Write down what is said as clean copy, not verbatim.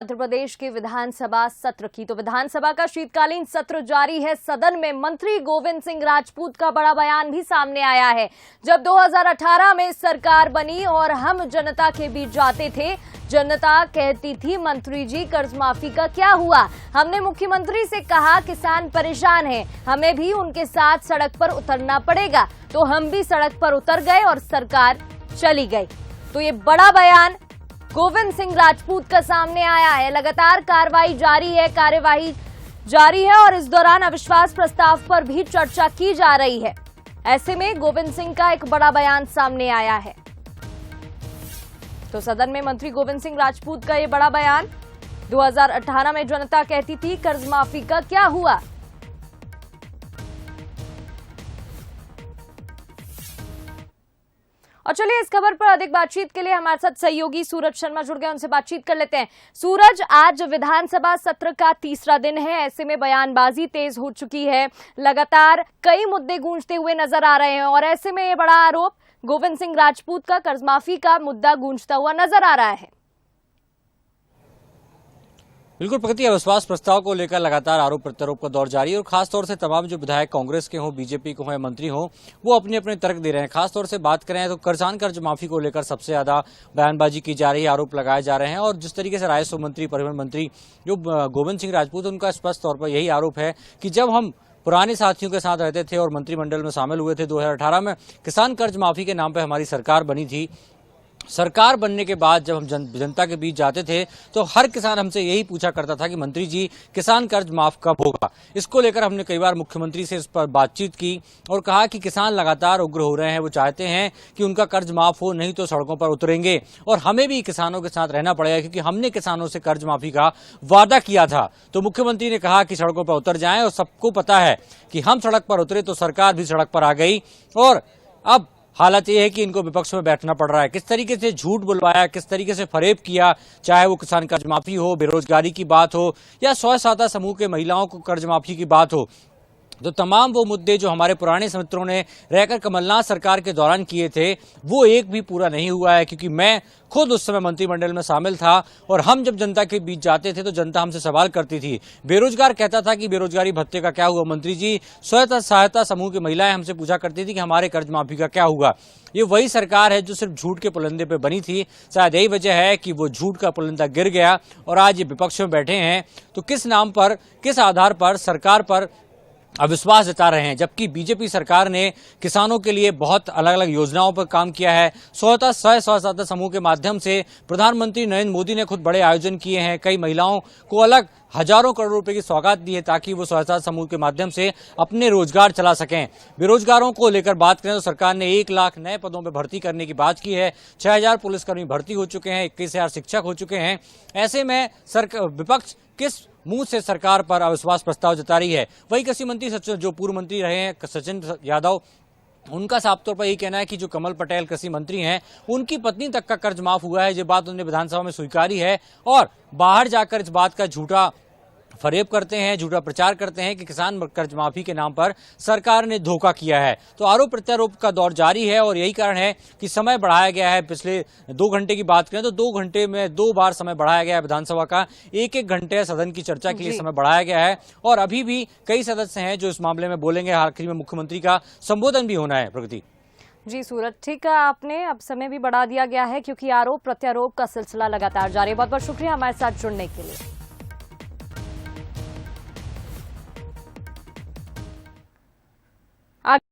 मध्य प्रदेश के विधानसभा सत्र की। तो विधानसभा का शीतकालीन सत्र जारी है। सदन में मंत्री गोविंद सिंह राजपूत का बड़ा बयान भी सामने आया है। जब 2018 में सरकार बनी और हम जनता के बीच जाते थे, जनता कहती थी मंत्री जी कर्ज माफी का क्या हुआ। हमने मुख्यमंत्री से कहा किसान परेशान हैं, हमें भी उनके साथ सड़क पर उतरना पड़ेगा। तो हम भी सड़क पर उतर गए और सरकार चली गई। तो ये बड़ा बयान गोविंद सिंह राजपूत का सामने आया है। लगातार कार्यवाही जारी है और इस दौरान अविश्वास प्रस्ताव पर भी चर्चा की जा रही है। ऐसे में गोविंद सिंह का एक बड़ा बयान सामने आया है। तो सदन में मंत्री गोविंद सिंह राजपूत का ये बड़ा बयान, 2018 में जनता कहती थी कर्ज माफी का क्या हुआ। और चलिए इस खबर पर अधिक बातचीत के लिए हमारे साथ सहयोगी सूरज शर्मा जुड़ गए, उनसे बातचीत कर लेते हैं। सूरज, आज विधानसभा सत्र का तीसरा दिन है, ऐसे में बयानबाजी तेज हो चुकी है, लगातार कई मुद्दे गूंजते हुए नजर आ रहे हैं और ऐसे में ये बड़ा आरोप गोविंद सिंह राजपूत का कर्जमाफी का मुद्दा गूंजता हुआ नजर आ रहा है। बिल्कुल प्रगति, अविश्वास प्रस्ताव को लेकर लगातार आरोप प्रत्यारोप का दौर जारी है और खासतौर से तमाम जो विधायक कांग्रेस के हों, बीजेपी के हों या मंत्री हों, वो अपने अपने तर्क दे रहे हैं। खासतौर से बात करें तो कर्ज माफी को लेकर सबसे ज्यादा बयानबाजी की जा रही है, आरोप लगाए जा रहे हैं। और जिस तरीके से राजस्व मंत्री, परिवहन मंत्री जो गोविंद सिंह राजपूत, उनका स्पष्ट तौर पर यही आरोप है कि जब हम पुराने साथियों के साथ रहते थे और मंत्रिमंडल में शामिल हुए थे, 2018 में किसान कर्ज माफी के नाम पर हमारी सरकार बनी थी। सरकार बनने के बाद जब हम जनता के बीच जाते थे तो हर किसान हमसे यही पूछा करता था कि मंत्री जी किसान कर्ज माफ कब होगा। इसको लेकर हमने कई बार मुख्यमंत्री से इस पर बातचीत की और कहा कि किसान लगातार उग्र हो रहे हैं, वो चाहते हैं कि उनका कर्ज माफ हो, नहीं तो सड़कों पर उतरेंगे और हमें भी किसानों के साथ रहना पड़ेगा क्योंकि हमने किसानों से कर्ज माफी का वादा किया था। तो मुख्यमंत्री ने कहा कि सड़कों पर उतर जाएं और सबको पता है कि हम सड़क पर उतरे तो सरकार भी सड़क पर आ गई और अब हालत यह है कि इनको विपक्ष में बैठना पड़ रहा है। किस तरीके से झूठ बुलवाया, किस तरीके से फरेब किया, चाहे वो किसान कर्ज माफी हो, बेरोजगारी की बात हो या स्वयं सहायता समूह के महिलाओं को कर्ज माफी की बात हो, तो तमाम वो मुद्दे जो हमारे पुराने मित्रों ने रहकर कमलनाथ सरकार के दौरान किए थे, वो एक भी पूरा नहीं हुआ है। क्योंकि मैं खुद उस समय मंत्रिमंडल में शामिल था और हम जब जनता के बीच जाते थे तो जनता हमसे सवाल करती थी। बेरोजगार कहता था कि बेरोजगारी भत्ते का क्या हुआ मंत्री जी, स्वयं सहायता समूह की महिलाएं हमसे पूछा करती थी कि हमारे कर्ज माफी का क्या हुआ। ये वही सरकार है जो सिर्फ झूठ के पुलंदे पे बनी थी। शायद यही वजह है कि वो झूठ का पुलंदा गिर गया और आज ये विपक्ष में बैठे हैं। तो किस नाम पर, किस आधार पर सरकार पर अविश्वास जता रहे हैं, जबकि बीजेपी सरकार ने किसानों के लिए बहुत अलग अलग योजनाओं पर काम किया है। स्वयं सहायता समूह के माध्यम से प्रधानमंत्री नरेंद्र मोदी ने खुद बड़े आयोजन किए हैं, कई महिलाओं को अलग हजारों करोड़ रुपए की सौगात दी है ताकि वो सहायता समूह के माध्यम से अपने रोजगार चला सकें। बेरोजगारों को लेकर बात करें तो सरकार ने 1 लाख नए पदों पर भर्ती करने की बात की है। 6000 पुलिसकर्मी भर्ती हो चुके हैं, 21,000 शिक्षक हो चुके हैं। ऐसे में विपक्ष किस मुंह से सरकार पर अविश्वास प्रस्ताव जता रही है। वही कृषि मंत्री जो पूर्व मंत्री रहे हैं सचिन यादव, उनका साफ तौर पर यही कहना है कि जो कमल पटेल कृषि मंत्री हैं, उनकी पत्नी तक का कर्ज माफ हुआ है। ये बात उन्होंने विधानसभा में स्वीकारी है और बाहर जाकर इस बात का झूठा फरेब करते हैं, झूठा प्रचार करते हैं कि किसान कर्ज माफी के नाम पर सरकार ने धोखा किया है। तो आरोप प्रत्यारोप का दौर जारी है और यही कारण है कि समय बढ़ाया गया है। पिछले 2 घंटे की बात करें तो 2 घंटे में 2 बार समय बढ़ाया गया है। विधानसभा का 1-1 घंटे सदन की चर्चा के लिए समय बढ़ाया गया है और अभी भी कई सदस्य हैं जो इस मामले में बोलेंगे। आखिर में मुख्यमंत्री का संबोधन भी होना है। प्रगति जी सूरज, ठीक है, आपने अब समय भी बढ़ा दिया गया है क्योंकि आरोप प्रत्यारोप का सिलसिला लगातार जारी है। बहुत बहुत शुक्रिया हमारे साथ जुड़ने के लिए।